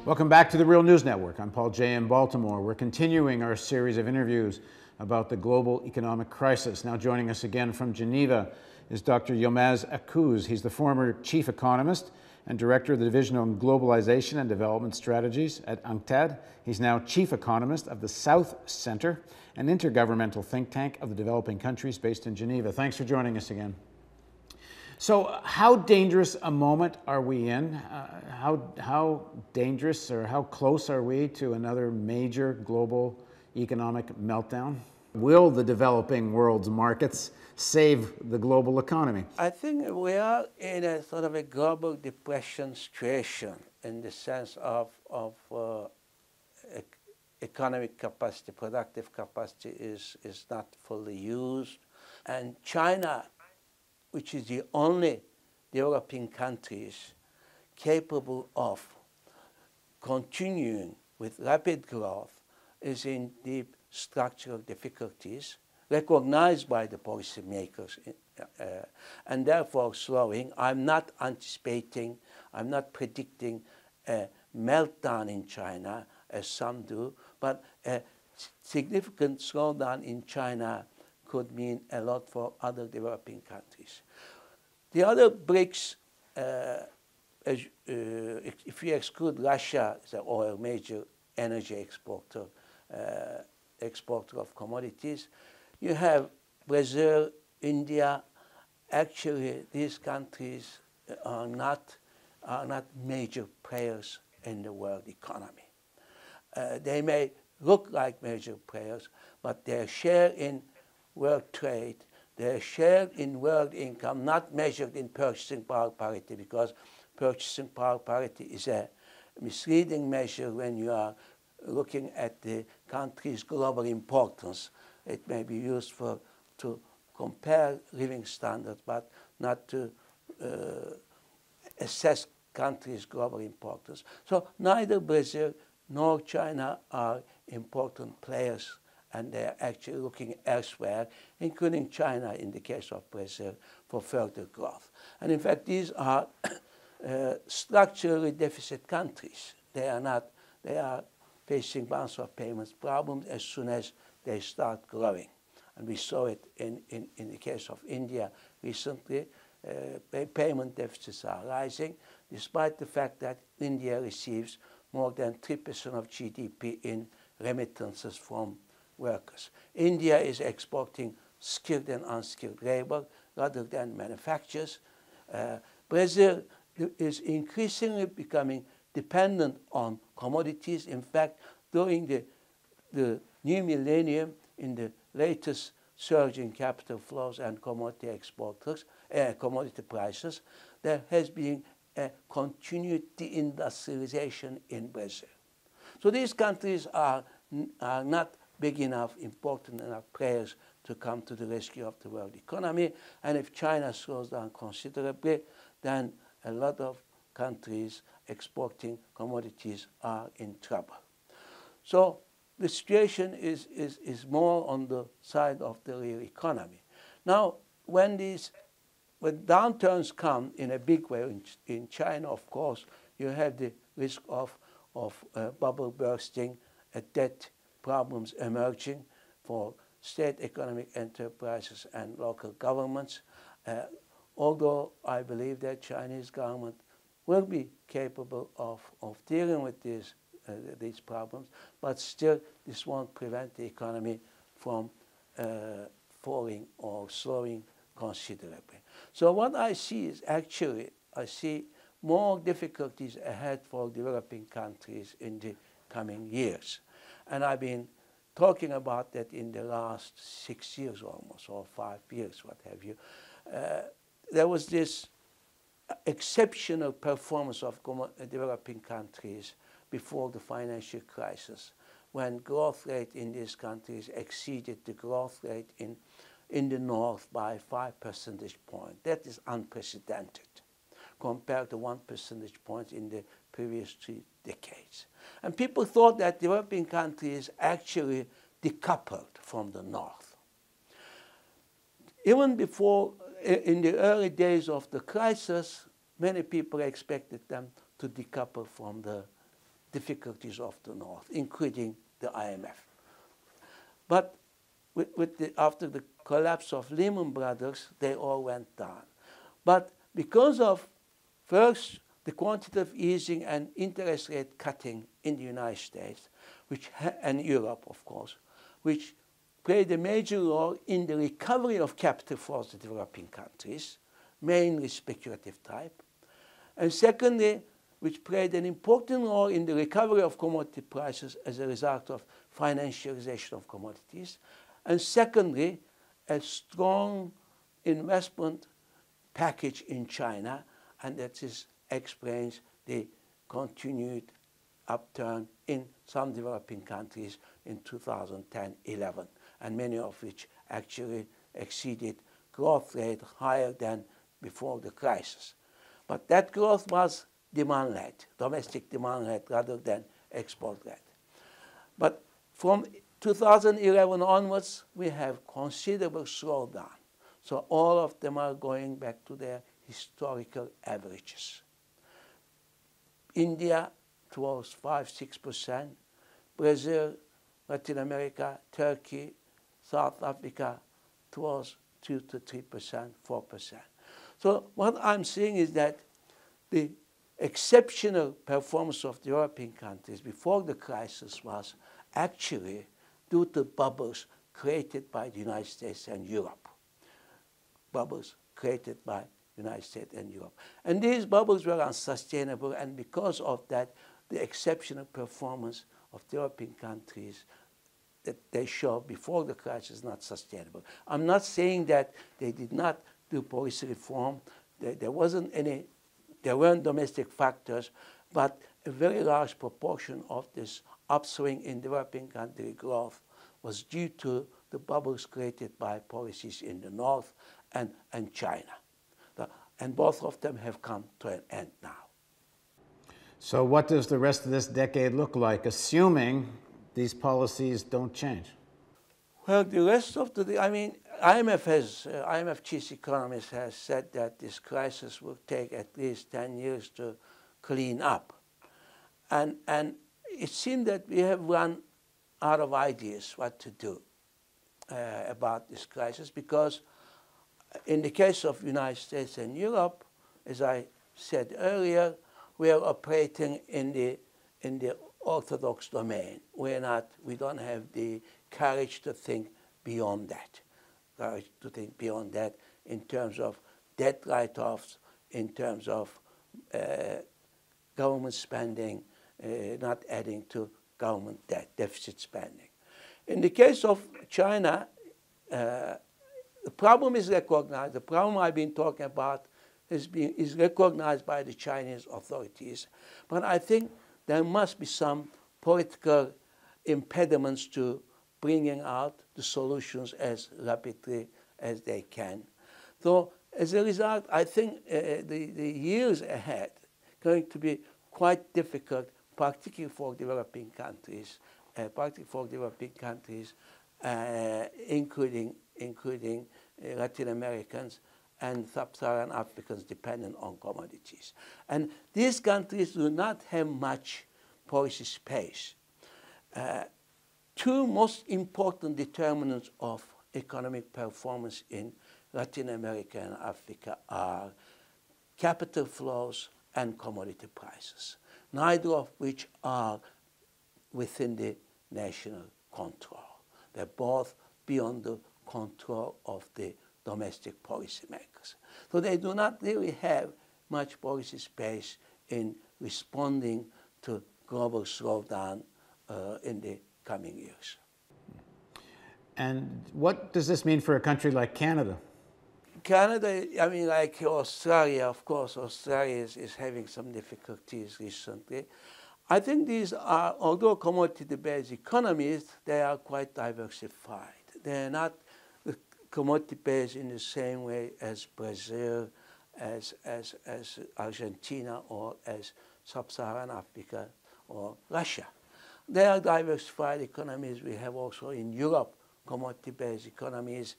Welcome back to the Real News Network. I'm Paul Jay in Baltimore. We're continuing our series of interviews about the global economic crisis. Now joining us again from Geneva is Dr. YILMAZ AKYÜZ. He's the former chief economist and director of the Division on Globalization and Development Strategies at UNCTAD. He's now chief economist of the South Center, an intergovernmental think tank of the developing countries based in Geneva. Thanks for joining us again. So how dangerous a moment are we in? How dangerous or how close are we to another major global economic meltdown? Will the developing world's markets save the global economy? I think we are in a sort of a global depression situation in the sense of economic capacity, productive capacity is not fully used. And China, which is the only developing countries capable of continuing with rapid growth, is in deep structural difficulties recognized by the policymakers and therefore slowing. I'm not anticipating, I'm not predicting a meltdown in China as some do, but a significant slowdown in China could mean a lot for other developing countries. The other BRICS, if you exclude Russia, the oil major energy exporter of commodities, you have Brazil, India. Actually, these countries are not major players in the world economy. They may look like major players, but their share in world trade, their share in world income, not measured in purchasing power parity, because purchasing power parity is a misleading measure when you are looking at the country's global importance. It may be used to compare living standards, but not to assess countries' global importance. So neither Brazil nor China are important players, and they're actually looking elsewhere, including China in the case of Brazil, for further growth. And in fact, these are structurally deficit countries. They are facing balance of payments problems as soon as they start growing. And we saw it in the case of India recently. Payment deficits are rising, despite the fact that India receives more than 3% of GDP in remittances from workers. India is exporting skilled and unskilled labor rather than manufacturers. Brazil is increasingly becoming dependent on commodities. In fact, during the new millennium, in the latest surge in capital flows and commodity commodity prices, there has been a continued deindustrialization in Brazil. So these countries are not big enough, important enough players to come to the rescue of the world economy. And if China slows down considerably, then a lot of countries exporting commodities are in trouble. So the situation is more on the side of the real economy. Now, when downturns come in a big way in China, of course, you have the risk of bubble bursting, debt problems emerging for state economic enterprises and local governments. Although I believe that Chinese government will be capable of dealing with these problems, but still this won't prevent the economy from falling or slowing considerably. So what I see is actually, I see more difficulties ahead for developing countries in the coming years. And I've been talking about that in the last 6 years almost, or 5 years, what have you. There was this exceptional performance of developing countries before the financial crisis, when growth rate in these countries exceeded the growth rate in the North by 5 percentage points. That is unprecedented compared to 1 percentage point in the previous 3 decades. And people thought that developing countries actually decoupled from the North. Even before, in the early days of the crisis, many people expected them to decouple from the difficulties of the North, including the IMF. But after the collapse of Lehman Brothers, they all went down. But because of, first, the quantitative easing and interest rate cutting in the United States, and Europe, of course, which played a major role in the recovery of capital flows to developing countries, mainly speculative type. And secondly, which played an important role in the recovery of commodity prices as a result of financialization of commodities. And secondly, a strong investment package in China, and that explains the continued upturn in some developing countries in 2010-11, and many of which actually exceeded growth rate higher than before the crisis. But that growth was demand-led, domestic demand-led rather than export-led. But from 2011 onwards, we have considerable slowdown. So all of them are going back to their historical averages. India towards 5–6%, Brazil, Latin America, Turkey, South Africa towards 2–3%, 4%. So what I'm saying is that the exceptional performance of the European countries before the crisis was actually due to bubbles created by the United States and Europe. Bubbles created by the United States and Europe. And these bubbles were unsustainable, and because of that, the exceptional performance of the European countries that they showed before the crisis is not sustainable. I'm not saying that they did not do policy reform. There weren't domestic factors, but a very large proportion of this upswing in developing country growth was due to the bubbles created by policies in the North and China. And both of them have come to an end now. So what does the rest of this decade look like, assuming these policies don't change? Well, the rest of IMF chief economist has said that this crisis will take at least 10 years to clean up. And it seems that we have run out of ideas what to do about this crisis, because in the case of the United States and Europe, as I said earlier, we are operating in the orthodox domain. We don't have the courage to think beyond that, in terms of debt write-offs, in terms of government spending, not adding to government debt, deficit spending. In the case of China, the problem is recognized. The problem I've been talking about is recognized by the Chinese authorities. But I think there must be some political impediments to bringing out the solutions as rapidly as they can. So as a result, I think the years ahead are going to be quite difficult, particularly for developing countries, including Latin Americans and sub-Saharan Africans dependent on commodities. And these countries do not have much policy space. Two most important determinants of economic performance in Latin America and Africa are capital flows and commodity prices, neither of which are within the national control. They're both beyond the control of the domestic policymakers. So they do not really have much policy space in responding to global slowdown in the coming years. And what does this mean for a country like Canada? Canada, like Australia, of course, Australia is having some difficulties recently. I think these are, although commodity-based economies, they are quite diversified. They're not commodity-based in the same way as Brazil, as Argentina, or as sub-Saharan Africa or Russia. They are diversified economies. We have also in Europe commodity-based economies,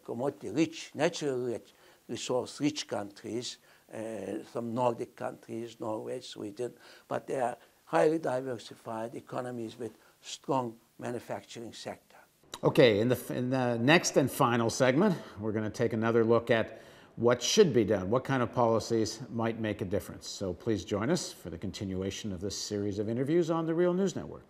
commodity-rich, natural-rich, resource-rich countries, some Nordic countries, Norway, Sweden, but they are highly diversified economies with strong manufacturing sector. Okay, in the next and final segment, we're going to take another look at what should be done, what kind of policies might make a difference. So please join us for the continuation of this series of interviews on the Real News Network.